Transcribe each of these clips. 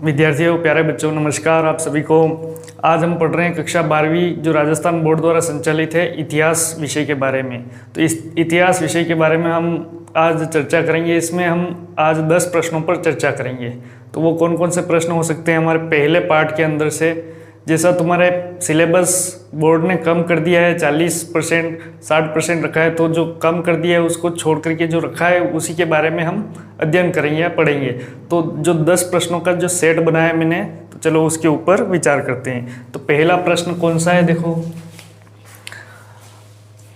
विद्यार्थियों, प्यारे बच्चों, नमस्कार आप सभी को। आज हम पढ़ रहे हैं कक्षा 12वीं जो राजस्थान बोर्ड द्वारा संचालित है इतिहास विषय के बारे में। तो इस इतिहास विषय के बारे में हम आज चर्चा करेंगे। इसमें हम आज 10 प्रश्नों पर चर्चा करेंगे। तो वो कौन कौन से प्रश्न हो सकते हैं हमारे पहले पार्ट के अंदर से, जैसा तुम्हारे सिलेबस बोर्ड ने कम कर दिया है 40% 60% रखा है, तो जो कम कर दिया है उसको छोड़ करके जो रखा है उसी के बारे में हम अध्ययन करेंगे या पढ़ेंगे। तो जो 10 प्रश्नों का जो सेट बनाया मैंने, तो चलो उसके ऊपर विचार करते हैं। तो पहला प्रश्न कौन सा है, देखो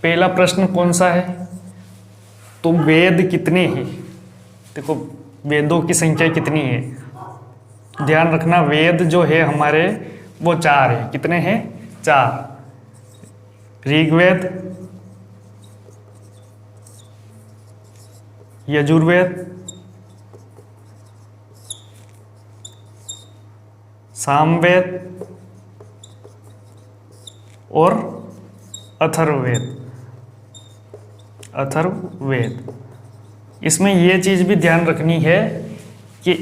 पहला प्रश्न कौन सा है, तो वेद कितने हैं। देखो वेदों की संख्या कितनी है, ध्यान रखना। वेद जो है हमारे वो 4 है। कितने हैं? 4। ऋग्वेद, यजुर्वेद, सामवेद और अथर्ववेद। अथर्ववेद। इसमें यह चीज भी ध्यान रखनी है कि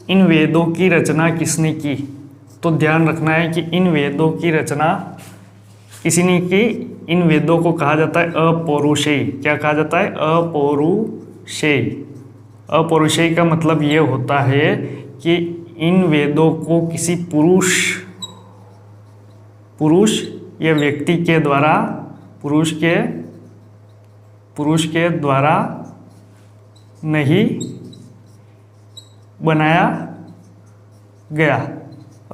इन वेदों की रचना किसने की। तो ध्यान रखना है कि इन वेदों की रचना किसी ने की। इन वेदों को कहा जाता है अपौरुषेय। क्या कहा जाता है? अपौरुषेय। अपौरुषेय का मतलब ये होता है कि इन वेदों को किसी पुरुष या व्यक्ति के द्वारा, पुरुष के द्वारा नहीं बनाया गया।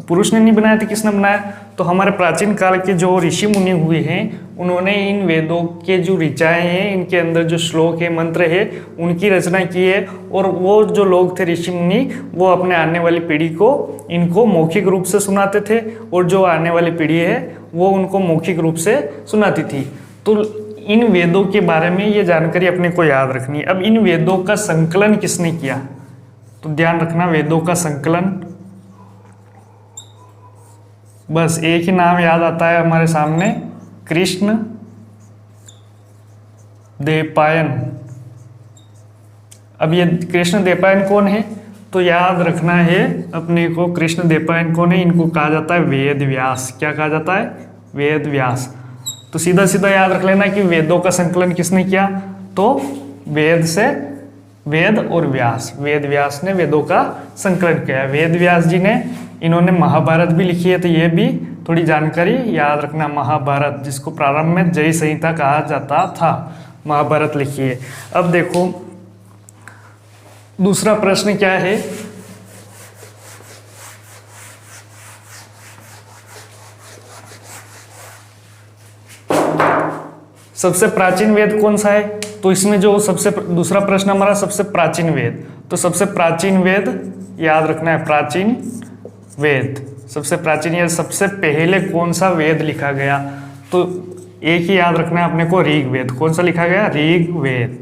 पुरुष ने नहीं बनाया तो किसने बनाया? तो हमारे प्राचीन काल के जो ऋषि मुनि हुए हैं उन्होंने इन वेदों के जो ऋचाएँ हैं, इनके अंदर जो श्लोक है, मंत्र है, उनकी रचना की है। और वो जो लोग थे ऋषि मुनि, वो अपने आने वाली पीढ़ी को इनको मौखिक रूप से सुनाते थे, और जो आने वाली पीढ़ी है वो उनको मौखिक रूप से सुनाती थी। तो इन वेदों के बारे में ये जानकारी अपने को याद रखनी है। अब इन वेदों का संकलन किसने किया? तो ध्यान रखना, वेदों का संकलन, बस एक ही नाम याद आता है हमारे सामने, कृष्ण द्वैपायन। अब ये कृष्ण द्वैपायन कौन है? तो याद रखना है अपने को, कृष्ण द्वैपायन कौन है? इनको कहा जाता है वेद व्यास। क्या कहा जाता है? वेद व्यास। तो सीधा सीधा याद रख लेना कि वेदों का संकलन किसने किया? तो वेद से वेद और व्यास, वेद व्यास ने वेदों का संकलन किया। वेद व्यास जी ने, इन्होंने महाभारत भी लिखी है, तो ये भी थोड़ी जानकारी याद रखना। महाभारत, जिसको प्रारंभ में जय संहिता कहा जाता था, महाभारत लिखी है। अब देखो दूसरा प्रश्न क्या है, सबसे प्राचीन वेद कौन सा है? तो इसमें जो सबसे दूसरा प्रश्न हमारा सबसे प्राचीन वेद, तो सबसे प्राचीन वेद याद रखना है, प्राचीन वेद। सबसे प्राचीन या सबसे पहले कौन सा वेद लिखा गया? तो एक ही याद रखना है अपने को, ऋग्वेद। कौन सा लिखा गया? ऋग्वेद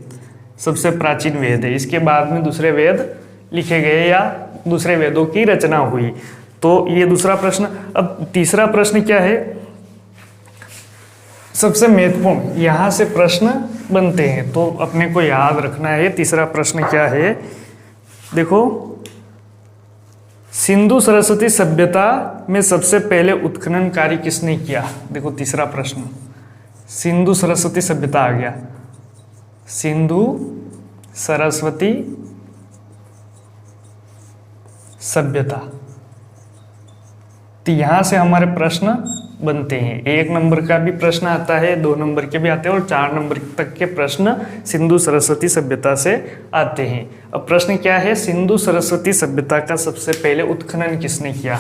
सबसे प्राचीन वेद है। इसके बाद में दूसरे वेद लिखे गए या दूसरे वेदों की रचना हुई। तो ये दूसरा प्रश्न। अब तीसरा प्रश्न क्या है, सबसे महत्वपूर्ण, यहां से प्रश्न बनते हैं, तो अपने को याद रखना है। तीसरा प्रश्न क्या है, देखो सिंधु सरस्वती सभ्यता में सबसे पहले उत्खनन कार्य किसने किया? देखो तीसरा प्रश्न, सिंधु सरस्वती सभ्यता आ गया। सिंधु सरस्वती सभ्यता, तो यहां से हमारे प्रश्न बनते हैं। 1 नंबर का भी प्रश्न आता है, 2 नंबर के भी आते हैं, और 4 नंबर तक के प्रश्न सिंधु सरस्वती सभ्यता से आते हैं। अब प्रश्न क्या है, सिंधु सरस्वती सभ्यता का सबसे पहले उत्खनन किसने किया?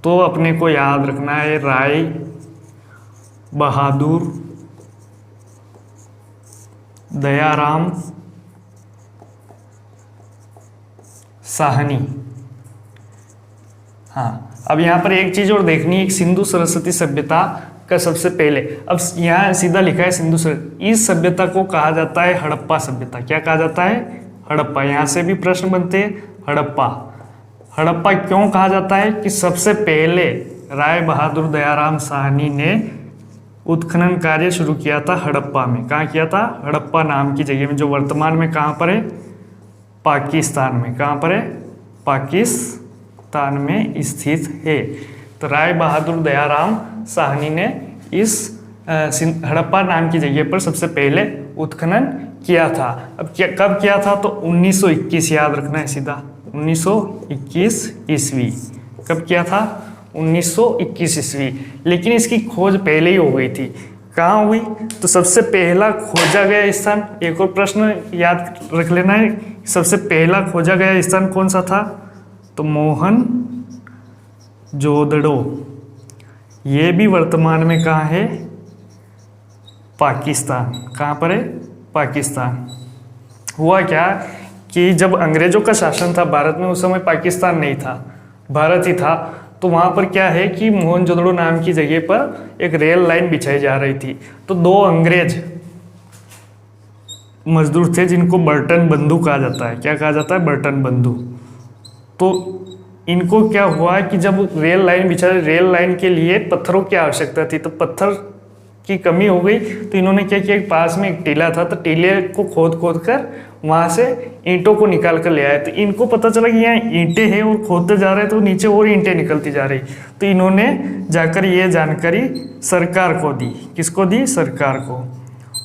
तो अपने को याद रखना है, राय बहादुर दयाराम साहनी। हाँ, अब यहाँ पर एक चीज और देखनी है, सिंधु सरस्वती सभ्यता का सबसे पहले, अब यहाँ सीधा लिखा है सिंधु सरस्वती, इस सभ्यता को कहा जाता है हड़प्पा सभ्यता। क्या कहा जाता है? हड़प्पा। यहाँ से भी प्रश्न बनते हैं, हड़प्पा। हड़प्पा क्यों कहा जाता है? कि सबसे पहले राय बहादुर दयाराम साहनी ने उत्खनन कार्य शुरू किया था हड़प्पा में। कहाँ किया था? हड़प्पा नाम की जगह में, जो वर्तमान में कहाँ पर है? पाकिस्तान में। कहाँ पर है? पाकिस्तान स्थान में स्थित है। तो राय बहादुर दयाराम साहनी ने इस हड़प्पा नाम की जगह पर सबसे पहले उत्खनन किया था। अब कब किया था? तो 1921, याद रखना है सीधा, 1921 ईस्वी। कब किया था? 1921 ईस्वी। लेकिन इसकी खोज पहले ही हो गई थी। कहाँ हुई? तो सबसे पहला खोजा गया स्थान, एक और प्रश्न याद रख लेना है, सबसे पहला खोजा गया स्थान कौन सा था? तो मोहनजोदड़ो। ये भी वर्तमान में कहाँ है? पाकिस्तान। कहाँ पर है? पाकिस्तान। हुआ क्या कि जब अंग्रेजों का शासन था भारत में, उस समय पाकिस्तान नहीं था, भारत ही था। तो वहाँ पर क्या है कि मोहनजोदड़ो नाम की जगह पर एक रेल लाइन बिछाई जा रही थी। तो दो अंग्रेज मजदूर थे जिनको बर्टन बंधु कहा जाता है। क्या कहा जाता है? बर्टन बंधु। तो इनको क्या हुआ कि जब रेल लाइन बिछाई, रेल लाइन के लिए पत्थरों की आवश्यकता थी, तो पत्थर की कमी हो गई। तो इन्होंने क्या किया, पास में एक टीला था, तो टीले को खोद कर वहाँ से ईंटों को निकाल कर ले आए। तो इनको पता चला कि यहाँ ईंटें हैं और खोदते जा रहे हैं, तो नीचे और ईंटें निकलती जा रही। तो इन्होंने जाकर ये जानकारी सरकार को दी। किसको दी? सरकार को।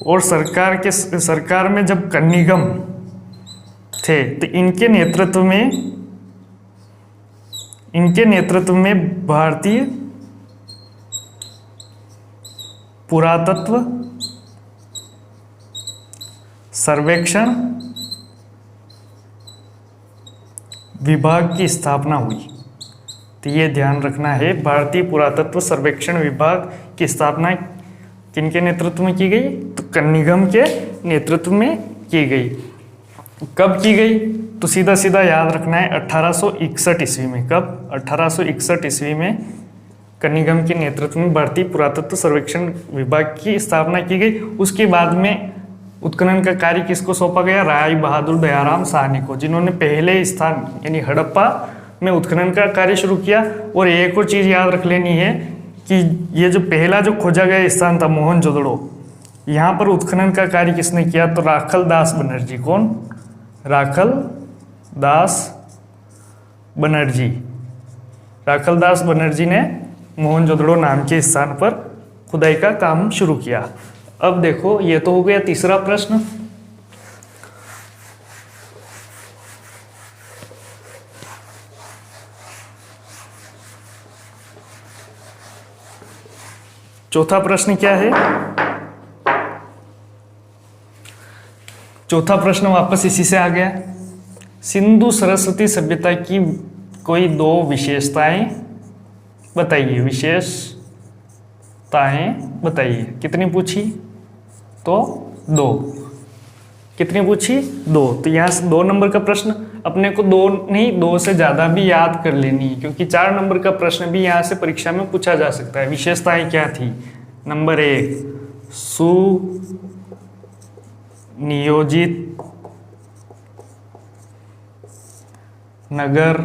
और सरकार में जब कन्नीगम थे, तो इनके नेतृत्व में भारतीय पुरातत्व सर्वेक्षण विभाग की स्थापना हुई। तो ये ध्यान रखना है, भारतीय पुरातत्व सर्वेक्षण विभाग की स्थापना किनके नेतृत्व में की गई? तो कन्नीगम के नेतृत्व में की गई। कब की गई? तो सीधा सीधा याद रखना है, 1861 ईस्वी में। कब? 1861 ईस्वी में कन्नीगम के नेतृत्व में भारतीय पुरातत्व सर्वेक्षण विभाग की स्थापना की गई। उसके बाद में उत्खनन का कार्य किसको सौंपा गया? राय बहादुर दयाराम साहनी को, जिन्होंने पहले स्थान यानी हड़प्पा में उत्खनन का कार्य शुरू किया। और एक और चीज़ याद रख लेनी है कि ये जो पहला जो खोजा गया स्थान था मोहनजोदड़ो, यहाँ पर उत्खनन का कार्य किसने किया? तो राखल दास बनर्जी। कौन? राखल दास बनर्जी। राखल दास बनर्जी ने मोहनजोदड़ो नाम के स्थान पर खुदाई का काम शुरू किया। अब देखो, ये तो हो गया तीसरा प्रश्न। चौथा प्रश्न क्या है? चौथा प्रश्न वापस इसी से आ गया। सिंधु सरस्वती सभ्यता की कोई दो विशेषताएं बताइए। विशेषताएं बताइए। कितनी पूछी? तो 2। कितनी पूछी? 2। तो यहाँ से 2 नंबर का प्रश्न अपने को 2 नहीं, 2 से ज़्यादा भी याद कर लेनी है, क्योंकि 4 नंबर का प्रश्न भी यहाँ से परीक्षा में पूछा जा सकता है। विशेषताएं क्या थी? नंबर 1, सुनियोजित नगर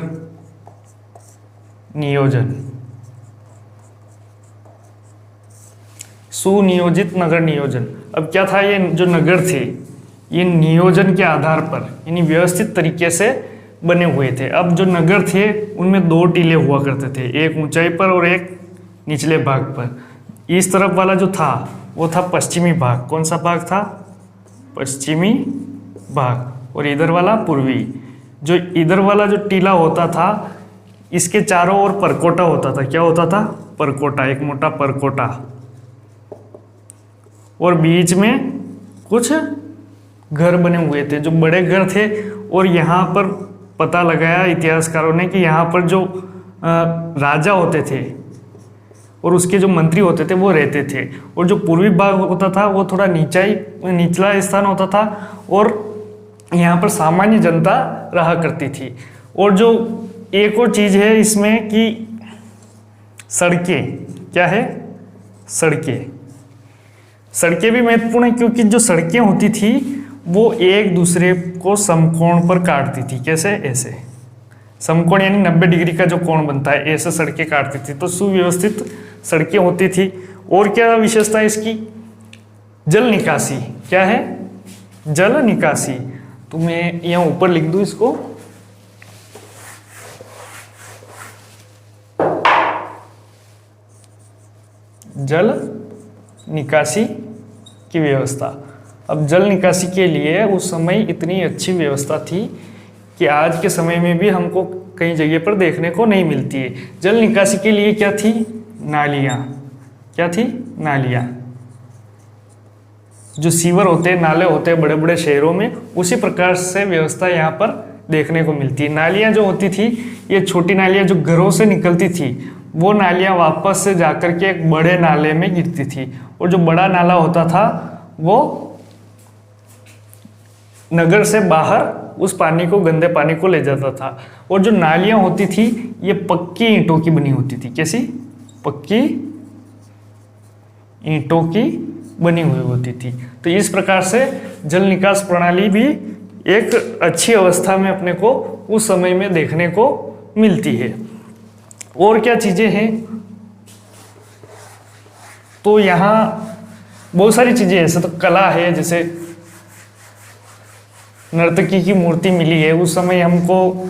नियोजन। सुनियोजित नगर नियोजन। अब क्या था? ये जो नगर थे, ये नियोजन के आधार पर यानी व्यवस्थित तरीके से बने हुए थे। अब जो नगर थे उनमें 2 टीले हुआ करते थे, एक ऊंचाई पर और एक निचले भाग पर। इस तरफ वाला जो था वो था पश्चिमी भाग। कौन सा भाग था? पश्चिमी भाग। और इधर वाला पूर्वी। जो इधर वाला जो टीला होता था, इसके चारों ओर परकोटा होता था। क्या होता था? परकोटा, एक मोटा परकोटा। और बीच में कुछ घर बने हुए थे, जो बड़े घर थे। और यहाँ पर पता लगाया इतिहासकारों ने कि यहाँ पर जो राजा होते थे और उसके जो मंत्री होते थे वो रहते थे। और जो पूर्वी भाग होता था वो थोड़ा निचला स्थान होता था, और यहाँ पर सामान्य जनता रहा करती थी। और जो एक और चीज़ है इसमें कि सड़कें। क्या है? सड़कें भी महत्वपूर्ण है, क्योंकि जो सड़कें होती थी वो एक दूसरे को समकोण पर काटती थी। कैसे? ऐसे समकोण यानी 90 डिग्री का जो कोण बनता है, ऐसे सड़कें काटती थी। तो सुव्यवस्थित सड़कें होती थी। और क्या विशेषता है इसकी? जल निकासी। क्या है? जल निकासी। तो मैं यहाँ ऊपर लिख दूँ इसको। जल निकासी की व्यवस्था। अब जल निकासी के लिए उस समय इतनी अच्छी व्यवस्था थी कि आज के समय में भी हमको कई जगह पर देखने को नहीं मिलती है। जल निकासी के लिए क्या थी? नालियाँ। क्या थी? नालियाँ। जो सीवर होते हैं, नाले होते हैं बड़े बड़े शहरों में, उसी प्रकार से व्यवस्था यहाँ पर देखने को मिलती है। नालियाँ जो होती थी, ये छोटी नालियाँ जो घरों से निकलती थी, वो नालियाँ वापस से जाकर के एक बड़े नाले में गिरती थी, और जो बड़ा नाला होता था वो नगर से बाहर उस पानी को, गंदे पानी को ले जाता था। और जो नालियाँ होती थी ये पक्की ईंटों की बनी होती थी। कैसी? पक्की ईंटों की बनी हुई होती थी। तो इस प्रकार से जल निकास प्रणाली भी एक अच्छी अवस्था में अपने को उस समय में देखने को मिलती है। और क्या चीज़ें हैं? तो यहाँ बहुत सारी चीज़ें ऐसे तो कला है, जैसे नर्तकी की मूर्ति मिली है। उस समय हमको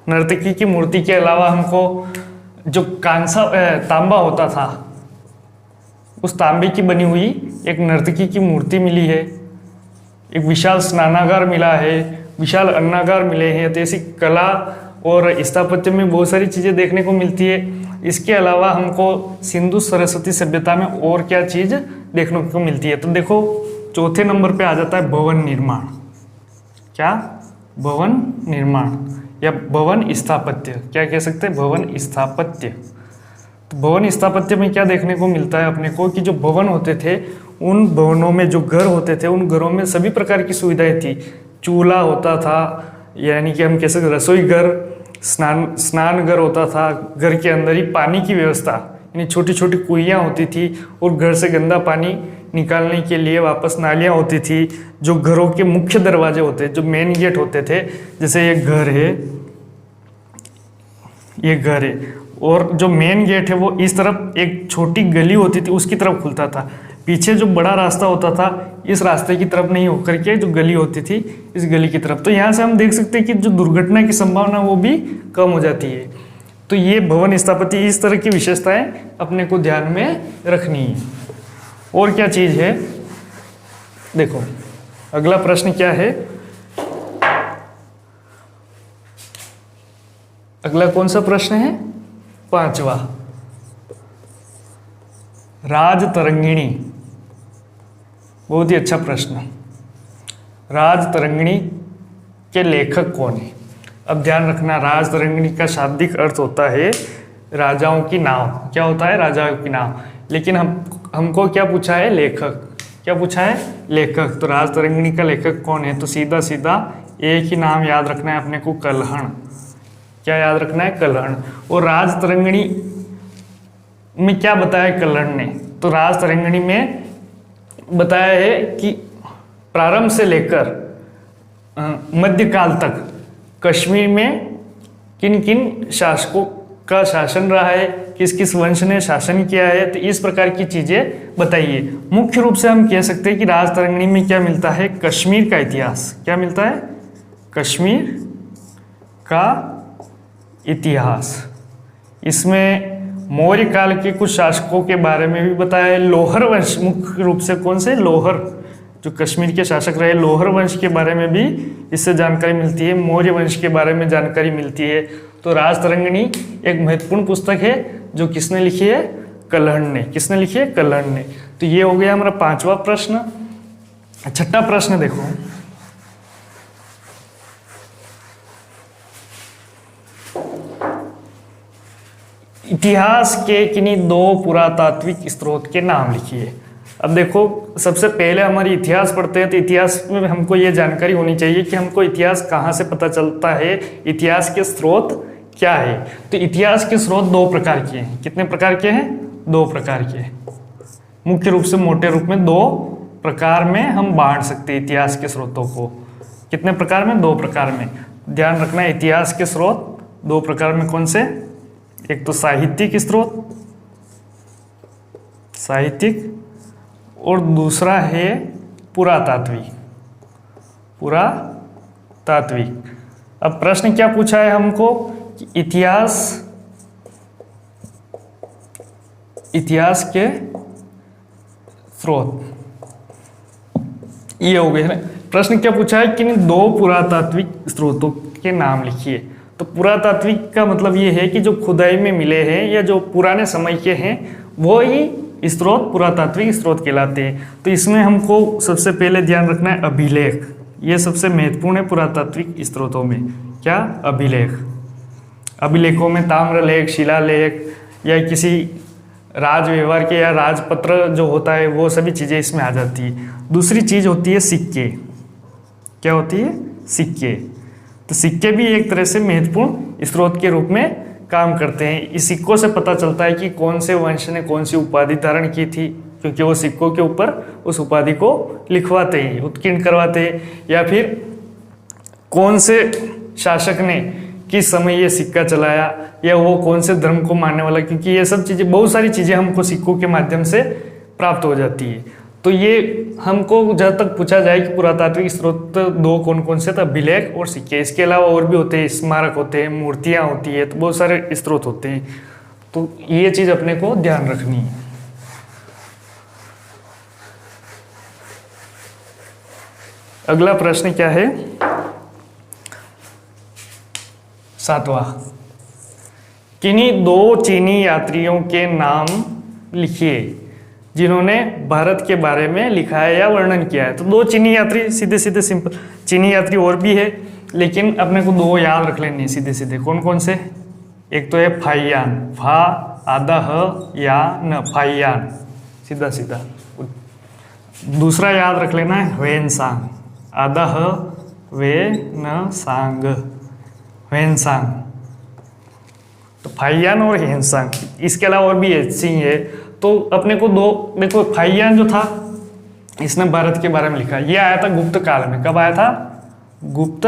नर्तकी की मूर्ति के अलावा हमको जो कांसा तांबा होता था, उस तांबे की बनी हुई एक नर्तकी की मूर्ति मिली है। एक विशाल स्नानागार मिला है, विशाल अन्नागार मिले हैं। तो ऐसी कला और स्थापत्य में बहुत सारी चीज़ें देखने को मिलती है। इसके अलावा हमको सिंधु सरस्वती सभ्यता में और क्या चीज़ देखने को मिलती है? तो देखो, चौथे नंबर पे आ जाता है भवन निर्माण। क्या? भवन निर्माण या भवन स्थापत्य। क्या कह सकते हैं? भवन स्थापत्य। तो भवन स्थापत्य में क्या देखने को मिलता है अपने को कि जो भवन होते थे, उन भवनों में जो घर होते थे, उन घरों में सभी प्रकार की सुविधाएं थी। चूल्हा होता था, यानी कि हम कह सकते रसोई घर, स्नान घर होता था, घर के अंदर ही पानी की व्यवस्था, यानी छोटी छोटी कुइयाँ होती थी, और घर से गंदा पानी निकालने के लिए वापस नालियाँ होती थी। जो घरों के मुख्य दरवाजे होते, जो मेन गेट होते थे, जैसे ये घर है, ये घर है, और जो मेन गेट है वो इस तरफ एक छोटी गली होती थी, उसकी तरफ खुलता था। पीछे जो बड़ा रास्ता होता था, इस रास्ते की तरफ नहीं होकर के जो गली होती थी, इस गली की तरफ। तो यहाँ से हम देख सकते हैं कि जो दुर्घटना की संभावना वो भी कम हो जाती है। तो ये भवन स्थापत्य, इस तरह की विशेषताएं अपने को ध्यान में रखनी है। और क्या चीज़ है? देखो अगला प्रश्न क्या है? अगला कौन सा प्रश्न है? 5वां। राजतरंगिणी। बहुत ही अच्छा प्रश्न। राजतरंगिणी के लेखक कौन है? अब ध्यान रखना, राजतरंगिणी का शाब्दिक अर्थ होता है राजाओं की नाव। क्या होता है? राजाओं की नाव। लेकिन हमको क्या पूछा है? लेखक। क्या पूछा है? लेखक। तो राजतरंगिणी का लेखक कौन है? तो सीधा सीधा एक ही नाम याद रखना है अपने को, कल्हण। क्या याद रखना है? कल्हण। और राजतरंगिणी में क्या बताया कल्हण ने? तो राजतरंगिणी में बताया है कि प्रारंभ से लेकर मध्यकाल तक कश्मीर में किन किन शासकों का शासन रहा है, किस किस वंश ने शासन किया है। तो इस प्रकार की चीजें बताइए। मुख्य रूप से हम कह सकते हैं कि राजतरंगिणी में क्या मिलता है? कश्मीर का इतिहास। क्या मिलता है? कश्मीर का इतिहास। इसमें मौर्य काल के कुछ शासकों के बारे में भी बताया है। लोहर वंश, मुख्य रूप से कौन से? लोहर, जो कश्मीर के शासक रहे, लोहर वंश के बारे में भी इससे जानकारी मिलती है। मौर्य वंश के बारे में जानकारी मिलती है। तो राजतरंगिणी एक महत्वपूर्ण पुस्तक है जो किसने लिखी है? कल्हण ने। किसने लिखी है? कल्हण ने। तो ये हो गया हमारा 5वां प्रश्न। 6ठा प्रश्न देखो, इतिहास के किन्हीं 2 पुरातात्विक स्रोत के नाम लिखिए। अब देखो, सबसे पहले हमारी इतिहास पढ़ते हैं तो इतिहास में हमको ये जानकारी होनी चाहिए कि हमको इतिहास कहाँ से पता चलता है, इतिहास के स्रोत क्या है। तो इतिहास के स्रोत 2 प्रकार के हैं। कितने प्रकार के हैं? 2 प्रकार के। मुख्य रूप से मोटे रूप में 2 प्रकार में हम बांट सकते हैं इतिहास के स्रोतों को। कितने प्रकार में? 2 प्रकार में। ध्यान रखना, इतिहास के स्रोत 2 प्रकार में। कौन से? एक तो साहित्यिक स्रोत, साहित्यिक, और दूसरा है पुरातात्विक। पुरातात्विक। अब प्रश्न क्या पूछा है हमको कि इतिहास इतिहास के स्रोत, ये हो गए ना। प्रश्न क्या पूछा है कि दो पुरातात्विक स्रोतों के नाम लिखिए। तो पुरातात्विक का मतलब ये है कि जो खुदाई में मिले हैं या जो पुराने समय के हैं वो ही स्रोत पुरातात्विक स्रोत कहलाते हैं। तो इसमें हमको सबसे पहले ध्यान रखना है अभिलेख, ये सबसे महत्वपूर्ण है पुरातात्विक स्रोतों में। क्या? अभिलेख। अभिलेखों में ताम्रलेख, शिलालेख या किसी राज व्यवहार के या राजपत्र जो होता है वो सभी चीज़ें इसमें आ जाती है। दूसरी चीज़ होती है सिक्के। क्या होती है? सिक्के। तो सिक्के भी एक तरह से महत्वपूर्ण स्रोत के रूप में काम करते हैं। इस सिक्कों से पता चलता है कि कौन से वंश ने कौन सी उपाधि धारण की थी, क्योंकि वो सिक्कों के ऊपर उस उपाधि को लिखवाते हैं, उत्कीर्ण करवाते हैं, या फिर कौन से शासक ने किस समय ये सिक्का चलाया या वो कौन से धर्म को मानने वाला, क्योंकि ये सब चीज़ें, बहुत सारी चीज़ें हमको सिक्कों के माध्यम से प्राप्त हो जाती है। तो ये हमको जब तक पूछा जाए कि पुरातात्विक स्रोत दो कौन कौन से, तो अभिलेख और सिक्के। इसके अलावा और भी होते हैं, स्मारक होते हैं, मूर्तियाँ होती है, तो बहुत सारे स्रोत होते हैं। तो ये चीज़ अपने को ध्यान रखनी है। अगला प्रश्न क्या है? 7वां, किन्हीं दो चीनी यात्रियों के नाम लिखिए जिन्होंने भारत के बारे में लिखा है या वर्णन किया है। तो दो चीनी यात्री, सीधे सीधे सिंपल। चीनी यात्री और भी है, लेकिन अपने को दो याद रख लेने सीधे सीधे। कौन कौन से? एक तो है फाहियान, फा आधा ह या न, फाहियान, सीधा सीधा। दूसरा याद रख लेना है ह्वेनसांग, आधा ह वे न सांग, ह्वेनसांग। तो फाहियान और ह्वेनसांग। इसके अलावा और भी है, सिंह है। तो अपने को दो, देखो फाहियान जो था इसने भारत के बारे में लिखा। ये आया था गुप्त काल में। कब आया था? गुप्त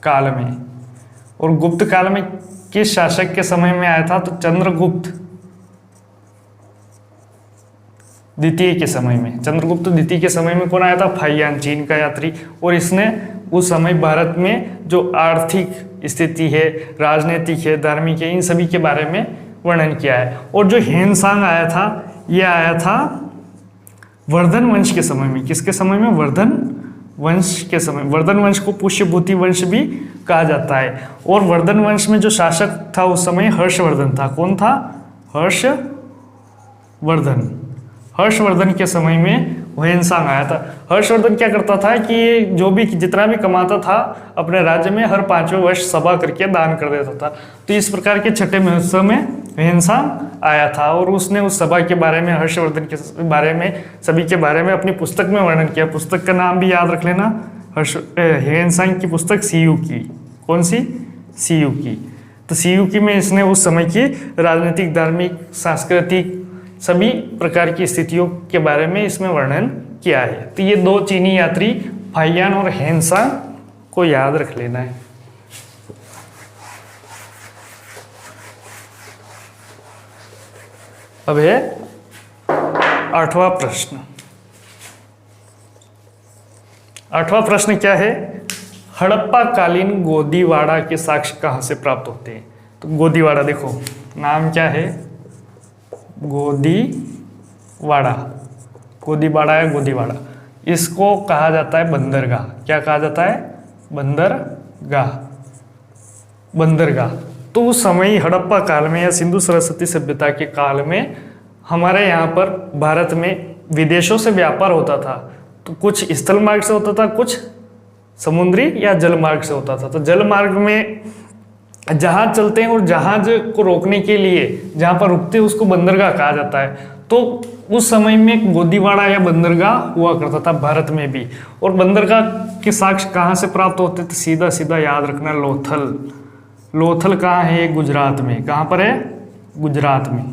काल में। और गुप्त काल में किस शासक के समय में आया था? तो चंद्रगुप्त द्वितीय के समय में। चंद्रगुप्त द्वितीय के समय में कौन आया था? फाहियान, चीन का यात्री। और इसने उस समय भारत में जो आर्थिक स्थिति है, राजनीतिक है, धार्मिक है, इन सभी के बारे में वर्णन किया है। और जो ह्वेनसांग आया था, ये आया था वर्धन वंश के समय में। किसके समय में? वर्धन वंश के समय। वर्धन वंश को पुष्यभूति वंश भी कहा जाता है। और वर्धन वंश में जो शासक था उस समय हर्षवर्धन था। कौन था? हर्षवर्धन। हर्षवर्धन के समय में ह्वेनसांग आया था। हर्षवर्धन क्या करता था कि जो भी जितना भी कमाता था अपने राज्य में हर 5वें वर्ष सभा करके दान कर देता था। तो इस प्रकार के छठे महोत्सव में ह्वेनसांग आया था और उसने उस सभा के बारे में, हर्षवर्धन के बारे में, सभी के बारे में अपनी पुस्तक में वर्णन किया। पुस्तक का नाम भी याद रख लेना, ह्वेनसांग की पुस्तक सियुकी। कौन सी? सियुकी। तो सियुकी में इसने उस समय की राजनीतिक, धार्मिक, सांस्कृतिक सभी प्रकार की स्थितियों के बारे में इसमें वर्णन किया है। तो ये दो चीनी यात्री फाहियान और ह्वेनसांग को याद रख लेना है। अब है 8वां प्रश्न। 8वां प्रश्न क्या है? हड़प्पा कालीन गोदीवाड़ा के साक्ष्य कहाँ से प्राप्त होते हैं? तो गोदीवाड़ा, देखो नाम क्या है? गोदीवाड़ा। गोदीवाड़ा या गोदीवाड़ा, इसको कहा जाता है बंदरगाह। क्या कहा जाता है? बंदरगाह। बंदरगाह। तो उस समय हड़प्पा काल में या सिंधु सरस्वती सभ्यता के काल में हमारे यहाँ पर भारत में विदेशों से व्यापार होता था। तो कुछ स्थल मार्ग से होता था, कुछ समुद्री या जल मार्ग से होता था। तो जल मार्ग में जहाज चलते हैं और जहाज को रोकने के लिए जहाँ पर रुकते हैं उसको बंदरगाह कहा जाता है। तो उस समय में गोदीवाड़ा या बंदरगाह हुआ करता था भारत में भी। और बंदरगाह के साक्ष्य कहाँ से प्राप्त होते थे? सीधा सीधा याद रखना, लोथल। लोथल कहाँ है? गुजरात में। कहाँ पर है? गुजरात में।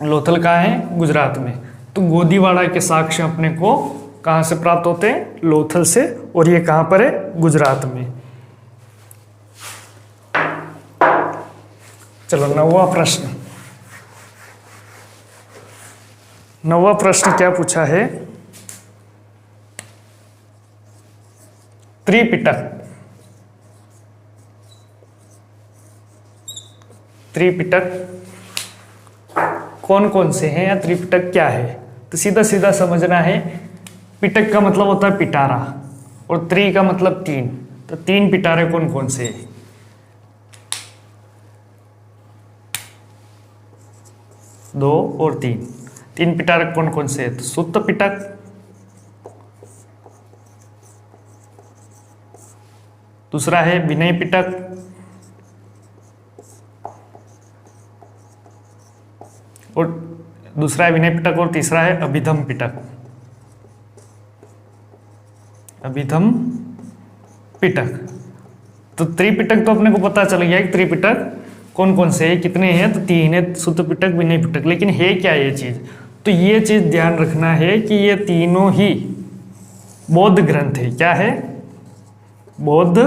लोथल कहाँ है? गुजरात में। तो गोदीवाड़ा के साक्ष्य अपने को कहाँ से प्राप्त होते हैं? लोथल से। और ये कहाँ पर है? गुजरात में। चलो 9वां प्रश्न। 9वां प्रश्न क्या पूछा है? त्रिपिटक। त्रिपिटक कौन कौन से हैं या त्रिपिटक क्या है। तो सीधा सीधा समझना है, पिटक का मतलब होता है पिटारा और त्रि का मतलब तीन। तो तीन पिटारे कौन कौन से हैं? दो और तीन। तीन पिटारक कौन कौन से हैं? तो सुत्त पिटक, दूसरा है विनय पिटक, और दूसरा है विनय पिटक और तीसरा है अभिधम पिटक। अभिधम पिटक। तो त्रिपिटक तो अपने को पता चल गया कि त्रिपिटक कौन कौन से है, कितने हैं? तो तीन है, सुत्त पिटक, विनय पिटक। लेकिन है क्या ये चीज? तो ये चीज ध्यान रखना है कि ये तीनों ही बौद्ध ग्रंथ है। क्या है? बौद्ध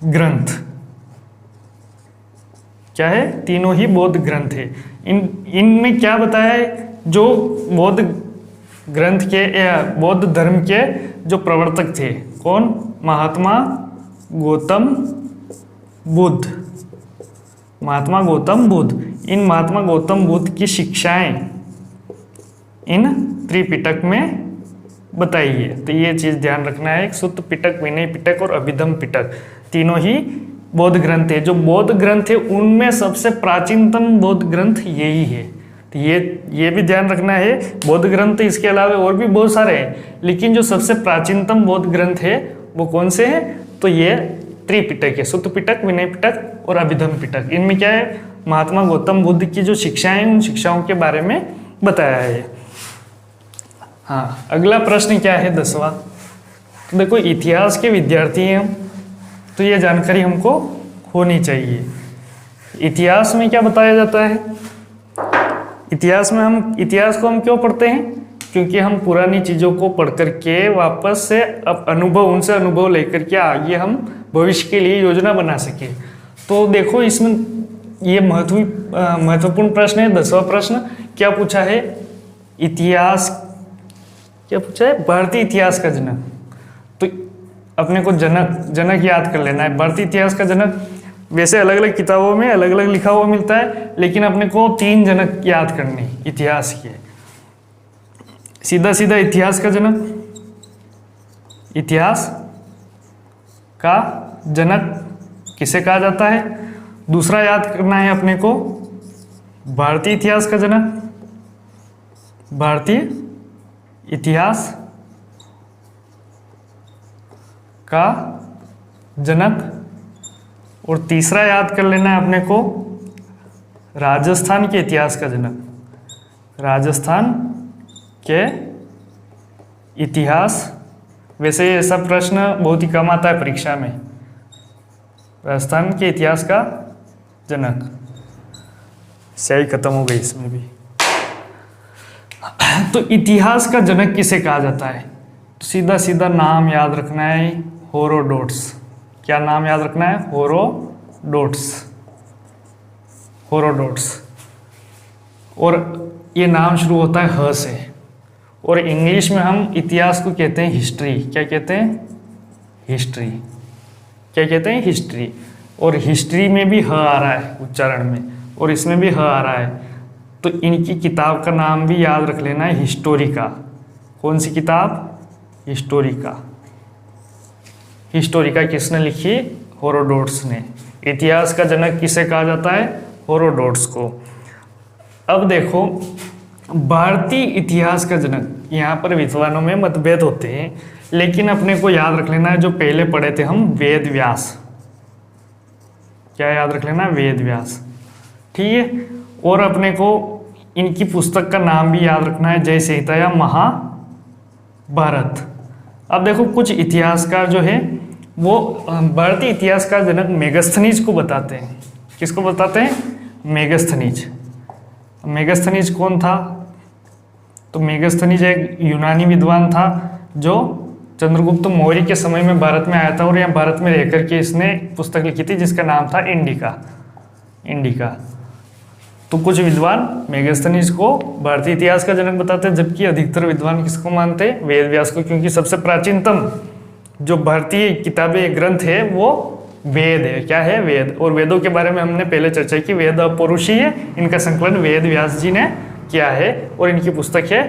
ग्रंथ। क्या है? तीनों ही बौद्ध ग्रंथ है। इनमें क्या बताया है? जो बौद्ध ग्रंथ के या बौद्ध धर्म के जो प्रवर्तक थे, कौन? महात्मा गौतम बुद्ध। महात्मा गौतम बुद्ध। इन महात्मा गौतम बुद्ध की शिक्षाएं इन त्रिपिटक में बताई है। तो ये चीज ध्यान रखना है, सुत्त पिटक, विनय पिटक और अभिधम पिटक तीनों ही बौद्ध ग्रंथ है। जो बौद्ध ग्रंथ है उनमें सबसे प्राचीनतम बौद्ध ग्रंथ यही है। तो ये भी ध्यान रखना है, बौद्ध ग्रंथ इसके अलावा और भी बहुत सारे हैं, लेकिन जो सबसे प्राचीनतम बौद्ध ग्रंथ है वो कौन से हैं? तो ये त्रिपिटक है, सुत्त पिटक, विनय पिटक और अभिधम पिटक। इनमें क्या है? महात्मा गौतम बुद्ध की जो शिक्षाएं हैं उन शिक्षाओं के बारे में बताया है। हाँ, अगला प्रश्न क्या है? 10वां। तो देखो, इतिहास के विद्यार्थी हैं हम, तो ये जानकारी हमको होनी चाहिए। इतिहास में क्या बताया जाता है? इतिहास को हम क्यों पढ़ते हैं? क्योंकि हम पुरानी चीज़ों को पढ़ करके वापस से अब उनसे अनुभव लेकर के आगे हम भविष्य के लिए योजना बना सके। तो देखो, इसमें ये महत्वपूर्ण प्रश्न है। 10वां प्रश्न क्या पूछा है? इतिहास क्या पूछा है? भारतीय इतिहास का जनक। तो अपने को जनक याद कर लेना है। भारतीय इतिहास का जनक वैसे अलग अलग किताबों में अलग अलग लिखा हुआ मिलता है, लेकिन अपने को 3 जनक याद करने इतिहास के। सीधा सीधा इतिहास का जनक, इतिहास का जनक किसे कहा जाता है? दूसरा याद करना है अपने को, भारतीय इतिहास का जनक, भारतीय इतिहास का जनक। और तीसरा याद कर लेना है अपने को, राजस्थान के इतिहास का जनक। राजस्थान के इतिहास, वैसे ये सब प्रश्न बहुत ही कम आता है परीक्षा में। राजस्थान के इतिहास का जनक। स्याही खत्म हो गई इसमें भी। तो इतिहास का जनक किसे कहा जाता है? तो सीधा सीधा नाम याद रखना है, हेरोडोटस। क्या नाम याद रखना है? हेरोडोटस। और ये नाम शुरू होता है ह से। और इंग्लिश में हम इतिहास को कहते हैं हिस्ट्री। क्या कहते हैं? हिस्ट्री। क्या कहते हैं? हिस्ट्री। और हिस्ट्री में भी ह आ रहा है उच्चारण में, और इसमें भी ह आ रहा है। तो इनकी किताब का नाम भी याद रख लेना है, हिस्टोरिका। कौन सी किताब? हिस्टोरिका। हिस्टोरिका किसने लिखी? हेरोडोटस ने। इतिहास का जनक किसे कहा जाता है? हेरोडोटस को। अब देखो, भारतीय इतिहास का जनक, यहाँ पर विद्वानों में मतभेद होते हैं, लेकिन अपने को याद रख लेना है जो पहले पढ़े थे हम, वेद व्यास। क्या याद रख लेना? वेद व्यास। ठीक है। और अपने को इनकी पुस्तक का नाम भी याद रखना है, जय संहिता या महाभारत। अब देखो, कुछ इतिहासकार जो है वो भारतीय इतिहास का जनक मेगस्थनीज को बताते हैं। किसको बताते हैं? मेगस्थनीज। मेगस्थनीज कौन था? तो मेगस्थनीज एक यूनानी विद्वान था जो चंद्रगुप्त मौर्य के समय में भारत में आया था, और यहाँ भारत में रहकर के इसने पुस्तक लिखी थी जिसका नाम था इंडिका। तो कुछ विद्वान मेगस्थनीज को भारतीय इतिहास का जनक बताते हैं, जबकि अधिकतर विद्वान किसको मानते हैं? वेद व्यास को, क्योंकि सबसे प्राचीनतम जो भारतीय किताबें ग्रंथ है वो वेद है। क्या है? वेद। और वेदों के बारे में हमने पहले चर्चा की, वेद अपौरुषीय है, इनका संकलन वेद व्यास जी ने किया है और इनकी पुस्तक है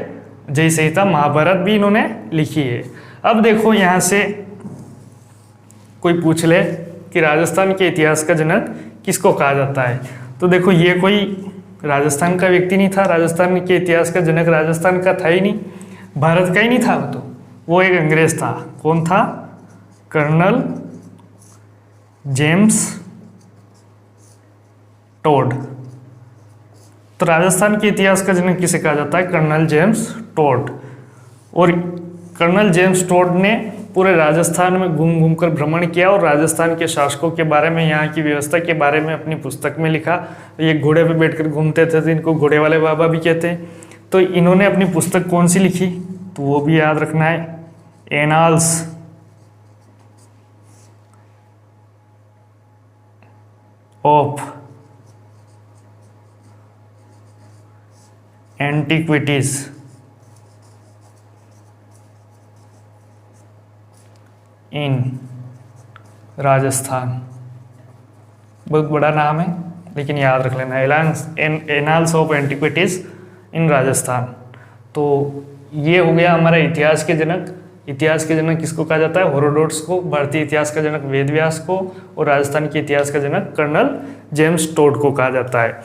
जय संहिता। महाभारत भी इन्होंने लिखी है। अब देखो यहाँ से कोई पूछ ले कि राजस्थान के इतिहास का जनक किसको कहा जाता है, तो देखो ये कोई राजस्थान का व्यक्ति नहीं था, राजस्थान के इतिहास का जनक राजस्थान का था ही नहीं, भारत का ही नहीं था वो एक अंग्रेज था। कौन था? Colonel James Tod. तो राजस्थान के इतिहास का जनक किसे कहा जाता है? Colonel James Tod. और कर्नल जेम्स टोड ने पूरे राजस्थान में घूम घूम कर भ्रमण किया और राजस्थान के शासकों के बारे में, यहाँ की व्यवस्था के बारे में अपनी पुस्तक में लिखा। ये घोड़े पे बैठकर घूमते थे तो इनको घोड़े वाले बाबा भी कहते हैं। तो इन्होंने अपनी पुस्तक कौन सी लिखी, तो वो भी याद रखना है, एनाल्स ऑफ एंटीक्विटीज इन राजस्थान। बहुत बड़ा नाम है लेकिन याद रख लेना, एनाल्स ऑफ एंटीक्विटीज इन राजस्थान। तो ये हो गया हमारा इतिहास के जनक। इतिहास के जनक किसको कहा जाता है? हेरोडोटस को। भारतीय इतिहास का जनक वेद व्यास को। और राजस्थान के इतिहास का जनक कर्नल जेम्स टोड को कहा जाता है।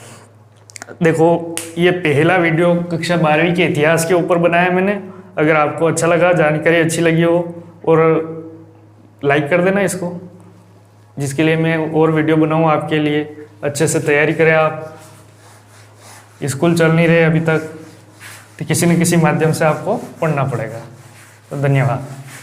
देखो ये पहला वीडियो कक्षा 12वीं के इतिहास के ऊपर बनाया मैंने। अगर आपको अच्छा लगा, जानकारी अच्छी लगी हो, और लाइक कर देना इसको, जिसके लिए मैं और वीडियो बनाऊँ आपके लिए। अच्छे से तैयारी करें आप। स्कूल चल नहीं रहे अभी तक, तो किसी न किसी माध्यम से आपको पढ़ना पड़ेगा। तो धन्यवाद।